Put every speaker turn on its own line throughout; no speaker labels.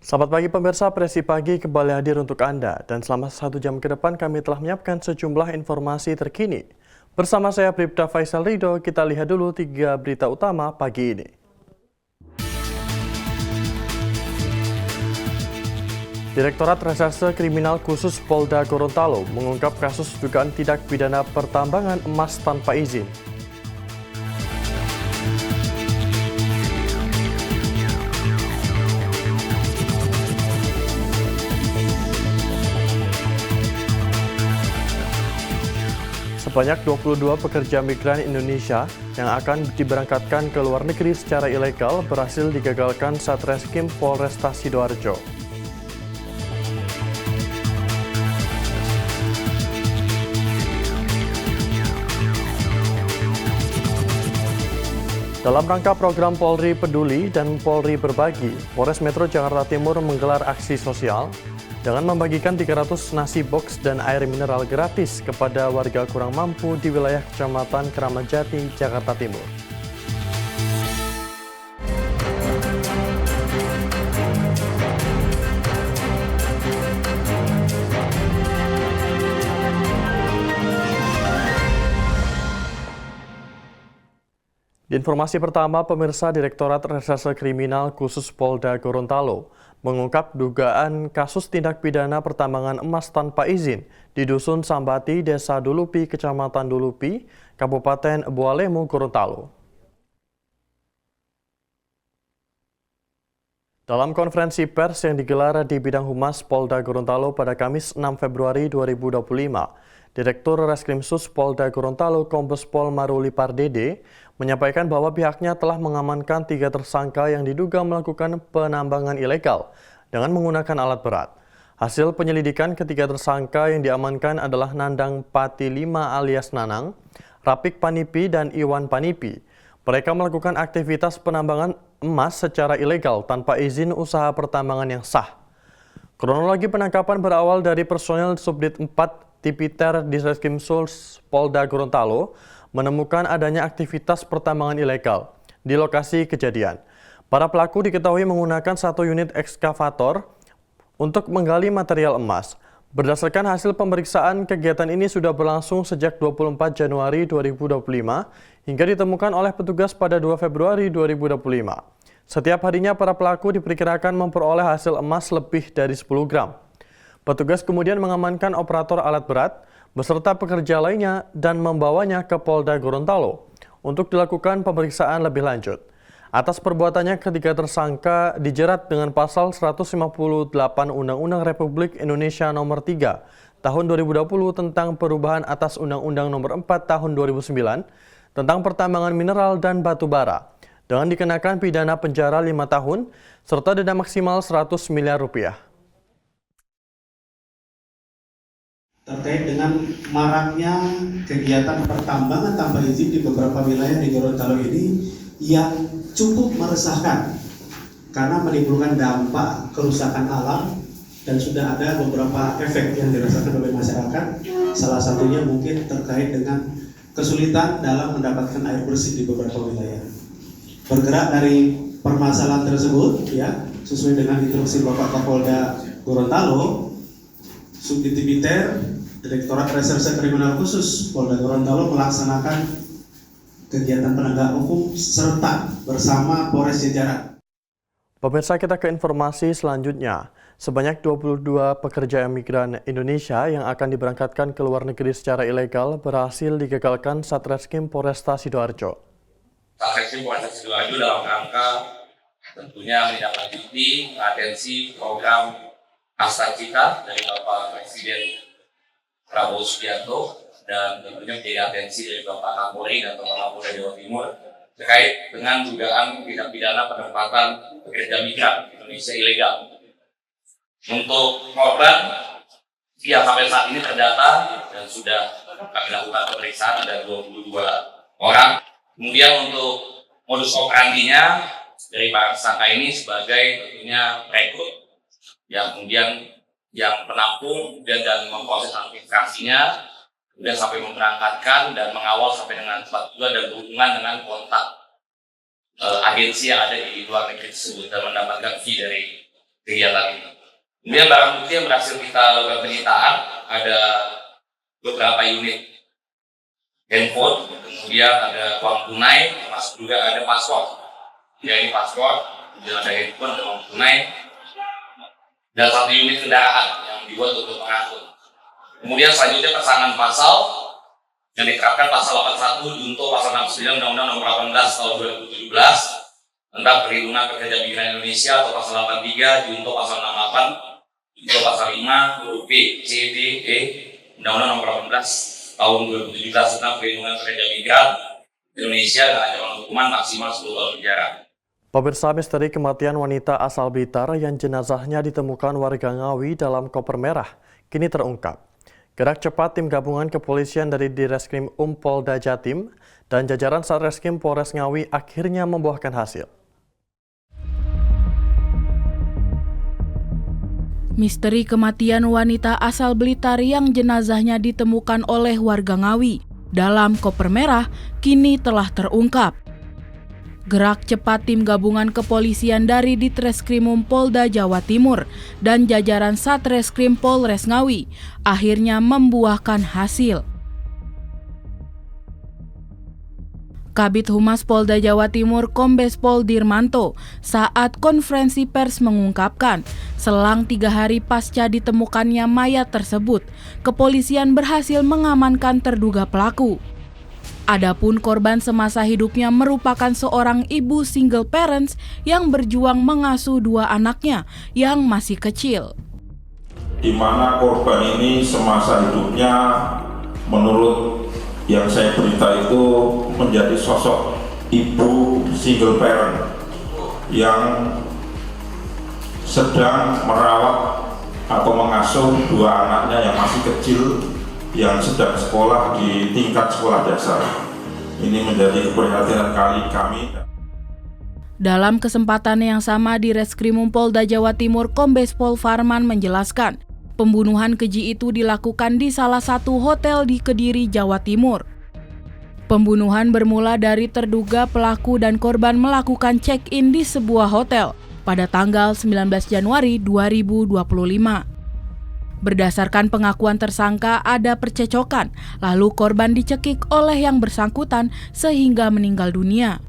Selamat pagi pemirsa, Presi Pagi kembali hadir untuk Anda. Dan selama 1 jam ke depan kami telah menyiapkan sejumlah informasi terkini. Bersama saya Bribda Faisal Ridho, kita lihat dulu 3 berita utama pagi ini. Direktorat Reserse Kriminal Khusus Polda Gorontalo mengungkap kasus dugaan tindak pidana pertambangan emas tanpa izin. Sebanyak 22 pekerja migran Indonesia yang akan diberangkatkan ke luar negeri secara ilegal berhasil digagalkan Satreskrim Polresta Sidoarjo. Dalam rangka program Polri Peduli dan Polri Berbagi, Polres Metro Jakarta Timur menggelar aksi sosial dengan membagikan 300 nasi box dan air mineral gratis kepada warga kurang mampu di wilayah Kecamatan Kramat Jati, Jakarta Timur. Di informasi pertama, pemirsa Direktorat Reserse Kriminal Khusus Polda Gorontalo mengungkap dugaan kasus tindak pidana pertambangan emas tanpa izin di Dusun Sambati, Desa Dulupi, Kecamatan Dulupi, Kabupaten Bualemu, Gorontalo. Dalam konferensi pers yang digelar di Bidang Humas Polda Gorontalo pada Kamis 6 Februari 2025, Direktur Reskrimsus Polda Gorontalo Kombes Pol Maruli Pardede menyampaikan bahwa pihaknya telah mengamankan 3 tersangka yang diduga melakukan penambangan ilegal dengan menggunakan alat berat. Hasil penyelidikan ketiga tersangka yang diamankan adalah Nandang Pati 5 alias Nanang, Rapik Panipi, dan Iwan Panipi. Mereka melakukan aktivitas penambangan emas secara ilegal tanpa izin usaha pertambangan yang sah. Kronologi penangkapan berawal dari personel Subdit 4 Tipiter Ditreskrim Sus Polda Gorontalo menemukan adanya aktivitas pertambangan ilegal di lokasi kejadian. Para pelaku diketahui menggunakan 1 unit ekskavator untuk menggali material emas. Berdasarkan hasil pemeriksaan, kegiatan ini sudah berlangsung sejak 24 Januari 2025 hingga ditemukan oleh petugas pada 2 Februari 2025. Setiap harinya para pelaku diperkirakan memperoleh hasil emas lebih dari 10 gram. Petugas kemudian mengamankan operator alat berat beserta pekerja lainnya dan membawanya ke Polda Gorontalo untuk dilakukan pemeriksaan lebih lanjut. Atas perbuatannya, ketiga tersangka dijerat dengan pasal 158 Undang-Undang Republik Indonesia Nomor 3 Tahun 2020 tentang perubahan atas Undang-Undang Nomor 4 Tahun 2009 tentang pertambangan mineral dan batu bara dengan dikenakan pidana penjara 5 tahun serta denda maksimal 100 miliar rupiah.
Terkait dengan maraknya kegiatan pertambangan tanpa izin di beberapa wilayah di Gorontalo ini yang cukup meresahkan karena menimbulkan dampak kerusakan alam dan sudah ada beberapa efek yang dirasakan oleh masyarakat. Salah satunya mungkin terkait dengan kesulitan dalam mendapatkan air bersih di beberapa wilayah. Bergerak dari permasalahan tersebut, ya, sesuai dengan instruksi Bapak Kapolda Gorontalo, Subdit Tipiter Direktorat Reserse Kriminal Khusus Polda Gorontalo melaksanakan kegiatan penegak hukum serta bersama Polres Jajaran.
Pemirsa, kita ke informasi selanjutnya. Sebanyak 22 pekerja migran Indonesia yang akan diberangkatkan ke luar negeri secara ilegal berhasil digagalkan Satreskrim Polresta Sidoarjo.
Satreskrim Polresta Sidoarjo dalam rangka tentunya menindaklanjuti atensi program Asta Cita dari Bapak Presiden Prabowo Subianto dan tentunya menjadi atensi dari Bapak Kapolri dan Bapak Kapolda Jawa Timur terkait dengan dugaan tindak pidana penempatan pekerja migran Indonesia ilegal. Untuk korban, ya sampai saat ini terdata dan sudah kami lakukan pemeriksaan ada 22 orang. Kemudian untuk modus operandinya dari para tersangka ini sebagai tentunya rekrut yang kemudian yang menampung dan memproses administrasinya, kemudian sampai memberangkatkan dan mengawal sampai dengan tempat tujuan dan berhubungan dengan kontak agensi yang ada di luar negeri tersebut dan mendapatkan fee dari kegiatan itu. Kemudian barang bukti yang berhasil kita lakukan penyitaan ada beberapa unit handphone, kemudian ada uang tunai, termasuk juga ada paspor. Ya, ini paspor, kemudian ada handphone, ada uang tunai, dan 1 unit kendaraan yang dibuat untuk mengangkut. Kemudian selanjutnya persamaan pasal yang diterapkan pasal 81 junto pasal 69 Undang-Undang Nomor 18 Tahun 2017 tentang Perlindungan Pekerja Migran Indonesia, atau pasal 83 junto pasal 68 junto pasal 5 huruf B, C, D, E Undang-Undang Nomor 18 Tahun 2017 tentang Perlindungan Pekerja Migran Indonesia dengan ancaman hukuman maksimal 10 tahun penjara.
Pemirsa, misteri kematian wanita asal Blitar yang jenazahnya ditemukan warga Ngawi dalam koper merah kini terungkap. Gerak cepat tim gabungan kepolisian dari Direskrim Polda Jatim dan jajaran Satreskrim Polres Ngawi akhirnya membuahkan hasil.
Misteri kematian wanita asal Blitar yang jenazahnya ditemukan oleh warga Ngawi dalam koper merah kini telah terungkap. Gerak cepat tim gabungan kepolisian dari Ditreskrimum Polda Jawa Timur dan jajaran Satreskrim Polres Ngawi akhirnya membuahkan hasil. Kabid Humas Polda Jawa Timur Kombes Pol Dirmanto saat konferensi pers mengungkapkan, selang 3 hari pasca ditemukannya mayat tersebut, kepolisian berhasil mengamankan terduga pelaku. Adapun korban semasa hidupnya merupakan seorang ibu single parents yang berjuang mengasuh 2 anaknya yang masih kecil.
Di mana korban ini semasa hidupnya menurut yang saya berita itu menjadi sosok ibu single parent yang sedang merawat atau mengasuh 2 anaknya yang masih kecil yang sedang sekolah di tingkat sekolah dasar. Ini menjadi keprihatinan kami.
Dalam kesempatan yang sama, Direskrimum Polda Jawa Timur Kombes Pol Farman menjelaskan, pembunuhan keji itu dilakukan di salah satu hotel di Kediri, Jawa Timur. Pembunuhan bermula dari terduga pelaku dan korban melakukan check-in di sebuah hotel pada tanggal 19 Januari 2025. Berdasarkan pengakuan tersangka, ada percecokan, lalu korban dicekik oleh yang bersangkutan sehingga meninggal dunia.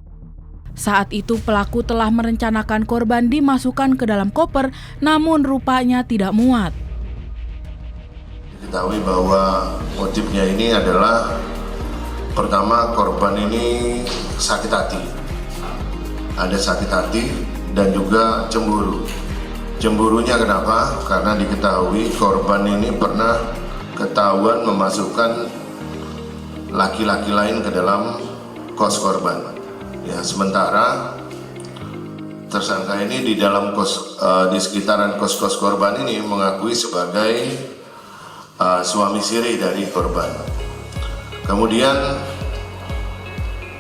Saat itu pelaku telah merencanakan korban dimasukkan ke dalam koper, namun rupanya tidak muat.
Diketahui bahwa motifnya ini adalah, pertama, korban ini sakit hati. Ada sakit hati dan juga cemburu. Cemburunya kenapa? Karena diketahui korban ini pernah ketahuan memasukkan laki-laki lain ke dalam kos korban. Ya, sementara tersangka ini di dalam di sekitaran kos-kos korban ini mengakui sebagai suami siri dari korban. Kemudian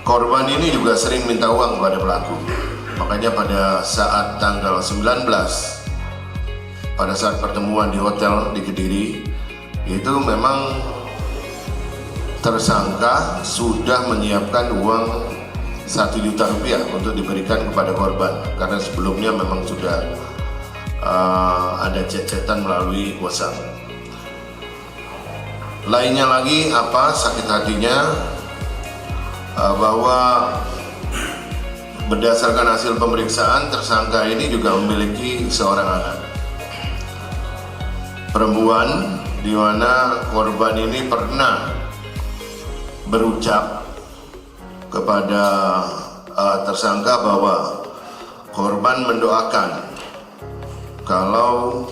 korban ini juga sering minta uang kepada pelaku. Makanya pada saat tanggal 19, pada saat pertemuan di hotel di Kediri, itu memang tersangka sudah menyiapkan uang 1 juta rupiah untuk diberikan kepada korban, karena sebelumnya memang sudah ada chat-chatan melalui WhatsApp. Lainnya lagi apa sakit hatinya, bahwa berdasarkan hasil pemeriksaan tersangka ini juga memiliki seorang anak perempuan, di mana korban ini pernah berucap kepada tersangka bahwa korban mendoakan kalau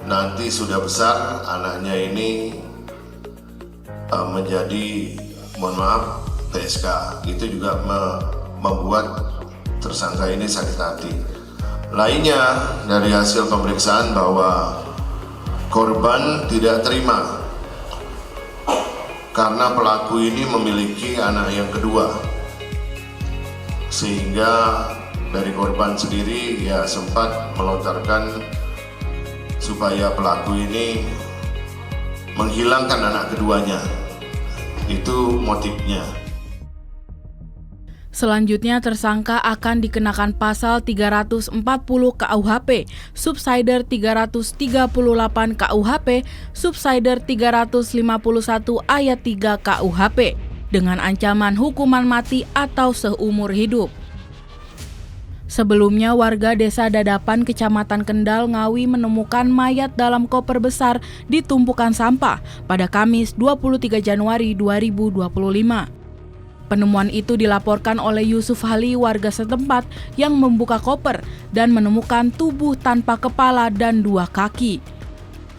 nanti sudah besar anaknya ini menjadi, mohon maaf, PSK. Itu juga membuat tersangka ini sakit hati. Lainnya dari hasil pemeriksaan bahwa korban tidak terima karena pelaku ini memiliki anak yang kedua, sehingga dari korban sendiri ya sempat melontarkan supaya pelaku ini menghilangkan anak keduanya. Itu motifnya.
Selanjutnya, tersangka akan dikenakan pasal 340 KUHP, subsider 338 KUHP, subsider 351 ayat 3 KUHP, dengan ancaman hukuman mati atau seumur hidup. Sebelumnya, warga Desa Dadapan, Kecamatan Kendal, Ngawi menemukan mayat dalam koper besar di tumpukan sampah pada Kamis 23 Januari 2025. Penemuan itu dilaporkan oleh Yusuf Ali, warga setempat yang membuka koper dan menemukan tubuh tanpa kepala dan 2 kaki.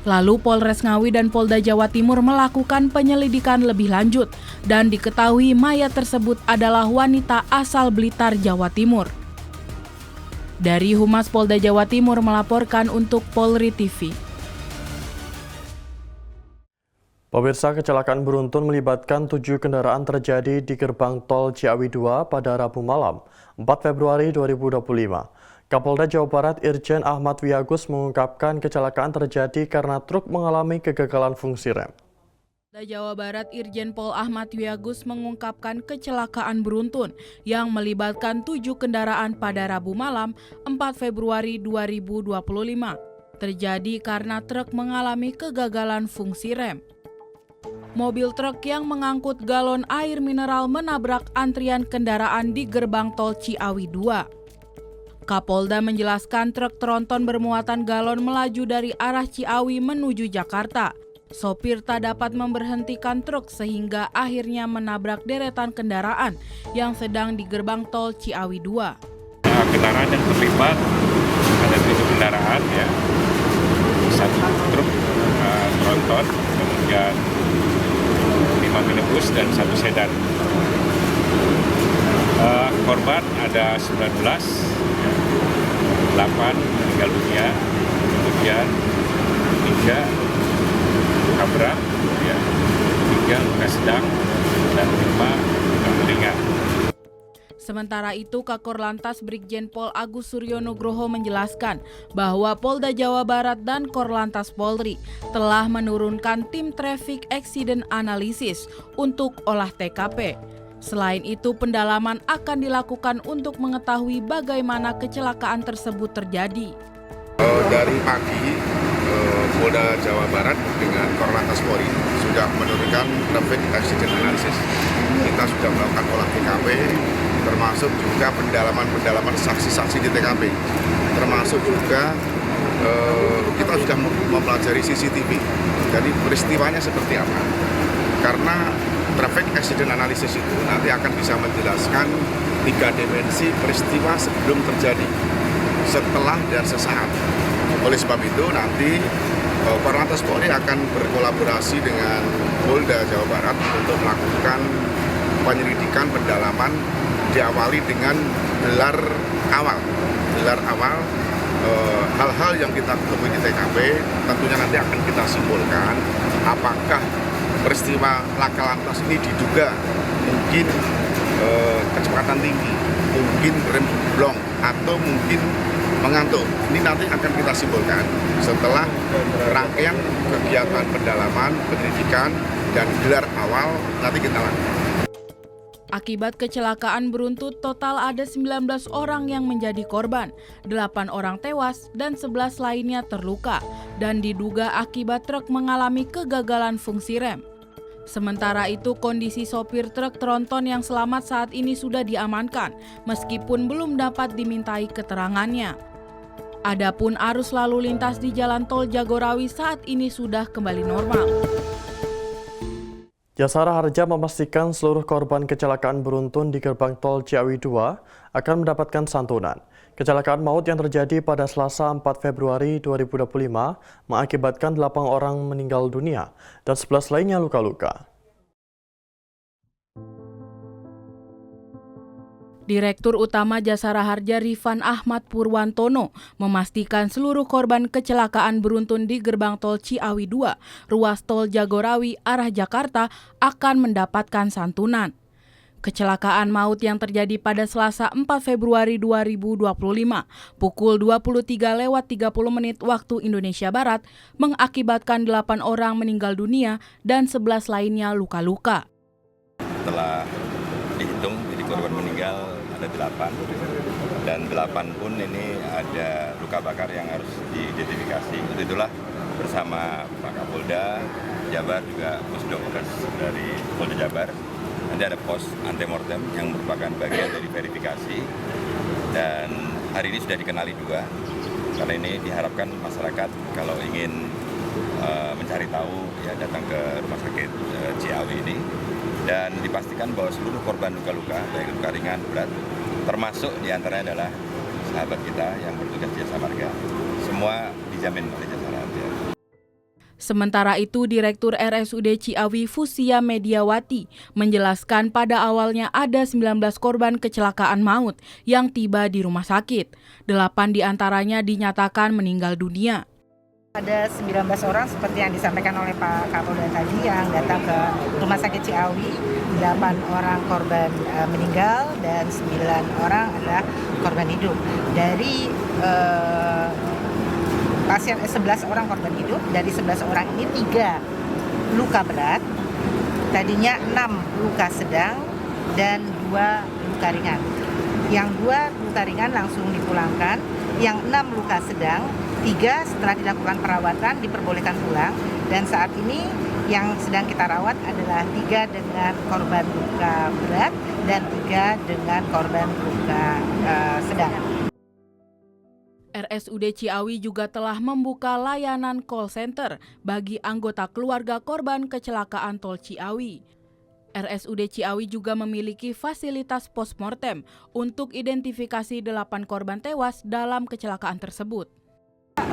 Lalu Polres Ngawi dan Polda Jawa Timur melakukan penyelidikan lebih lanjut dan diketahui mayat tersebut adalah wanita asal Blitar, Jawa Timur. Dari Humas Polda Jawa Timur melaporkan untuk Polri TV.
Pemirsa, kecelakaan beruntun melibatkan 7 kendaraan terjadi di gerbang tol Ciawi 2 pada Rabu malam, 4 Februari 2025. Kapolda Jawa Barat Irjen Ahmad Wiyagus mengungkapkan kecelakaan terjadi karena truk mengalami kegagalan fungsi rem.
Polda Jawa Barat Irjen Pol Ahmad Wiyagus mengungkapkan kecelakaan beruntun yang melibatkan 7 kendaraan pada Rabu malam, 4 Februari 2025. Terjadi karena truk mengalami kegagalan fungsi rem. Mobil truk yang mengangkut galon air mineral menabrak antrian kendaraan di gerbang tol Ciawi 2. Kapolda menjelaskan truk tronton bermuatan galon melaju dari arah Ciawi menuju Jakarta. Sopir tak dapat memberhentikan truk sehingga akhirnya menabrak deretan kendaraan yang sedang di gerbang tol Ciawi 2.
Kendaraan yang terlibat ada 7 kendaraan ya. Satu truk tronton, kemudian 5 minibus dan 1 sedan. Korban ada 19, 8 meninggal dunia, kemudian 3 luka berat, 3 luka sedang, dan 5 luka ringan.
Sementara itu, Kakor Lantas Brigjen Pol Agus Suryo Nugroho menjelaskan bahwa Polda Jawa Barat dan Korlantas Polri telah menurunkan tim Traffic Accident Analysis untuk olah TKP. Selain itu, pendalaman akan dilakukan untuk mengetahui bagaimana kecelakaan tersebut terjadi.
Dari pagi, Polda Jawa Barat dengan Korlantas Polri sudah menurunkan Traffic Accident Analysis. Kita sudah melakukan olah TKP, termasuk juga pendalaman saksi-saksi di TKP, termasuk juga kita sudah mempelajari CCTV. Jadi peristiwanya seperti apa? Karena Traffic Accident Analysis itu nanti akan bisa menjelaskan 3 dimensi peristiwa sebelum terjadi, setelah dan sesaat. Oleh sebab itu nanti Korlantas Polri akan berkolaborasi dengan Polda Jawa Barat untuk melakukan penyelidikan pendalaman, diawali dengan gelar awal hal-hal yang kita temui di TKP. Tentunya nanti akan kita simpulkan apakah peristiwa laka lantas ini diduga mungkin kecepatan tinggi, mungkin rem blong, atau mungkin mengantuk. Ini nanti akan kita simpulkan setelah rangkaian kegiatan pendalaman, penyelidikan, dan gelar awal nanti kita lakukan.
Akibat kecelakaan beruntun, total ada 19 orang yang menjadi korban, 8 orang tewas dan 11 lainnya terluka, dan diduga akibat truk mengalami kegagalan fungsi rem. Sementara itu, kondisi sopir truk tronton yang selamat saat ini sudah diamankan, meskipun belum dapat dimintai keterangannya. Adapun arus lalu lintas di Jalan Tol Jagorawi saat ini sudah kembali normal.
Jasara Harja memastikan seluruh korban kecelakaan beruntun di gerbang tol Ciawi 2 akan mendapatkan santunan. Kecelakaan maut yang terjadi pada Selasa 4 Februari 2025 mengakibatkan 8 orang meninggal dunia dan 11 lainnya luka-luka.
Direktur Utama Jasara Harja Rifan Ahmad Purwantono memastikan seluruh korban kecelakaan beruntun di gerbang tol Ciawi 2, ruas tol Jagorawi arah Jakarta akan mendapatkan santunan. Kecelakaan maut yang terjadi pada Selasa 4 Februari 2025 pukul 23:30 waktu Indonesia Barat mengakibatkan 8 orang meninggal dunia dan 11 lainnya luka-luka.
Setelah dihitung, jadi
korban meninggal ada 8, dan 8 pun ini ada luka bakar yang harus diidentifikasi. Untuk itulah bersama Pak Kapolda Jabar, juga Pusdokes dari Polda Jabar, nanti ada pos antemortem yang merupakan bagian dari verifikasi, dan hari ini sudah dikenali 2, karena ini diharapkan masyarakat kalau ingin mencari tahu ya datang ke rumah sakit Ciawi ini, dan dipastikan bahwa seluruh korban luka-luka baik luka ringan, berat, termasuk diantaranya adalah sahabat kita yang bertugas di Jasa Marga, semua dijamin oleh Jasa Marga.
Sementara itu, Direktur RSUD Ciawi Fusia Mediawati menjelaskan pada awalnya ada 19 korban kecelakaan maut yang tiba di rumah sakit. 8 diantaranya dinyatakan meninggal dunia.
Ada 19 orang seperti yang disampaikan oleh Pak Kapolda tadi yang datang ke Rumah Sakit Ciawi. 8 orang korban meninggal dan 9 orang adalah korban hidup. Dari pasien 11 orang korban hidup, dari 11 orang ini 3 luka berat, tadinya 6 luka sedang dan 2 luka ringan. Yang 2 luka ringan langsung dipulangkan, yang 6 luka sedang, 3 setelah dilakukan perawatan diperbolehkan pulang, dan saat ini yang sedang kita rawat adalah 3 dengan korban luka berat dan 3 dengan korban luka sedang.
RSUD Ciawi juga telah membuka layanan call center bagi anggota keluarga korban kecelakaan tol Ciawi. RSUD Ciawi juga memiliki fasilitas postmortem untuk identifikasi 8 korban tewas dalam kecelakaan tersebut.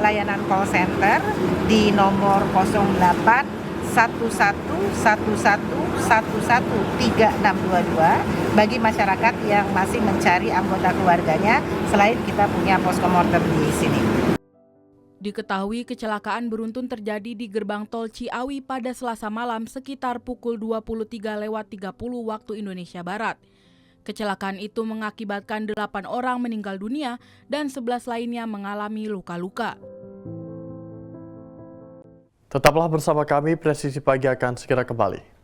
Layanan call center di nomor 08 1111113622 bagi masyarakat yang masih mencari anggota keluarganya, selain kita punya poskomartem di sini.
Diketahui kecelakaan beruntun terjadi di gerbang tol Ciawi pada Selasa malam sekitar pukul 23.30 waktu Indonesia Barat. Kecelakaan itu mengakibatkan 8 orang meninggal dunia dan 11 lainnya mengalami luka-luka.
Tetaplah bersama kami, Presisi Pagi akan segera kembali.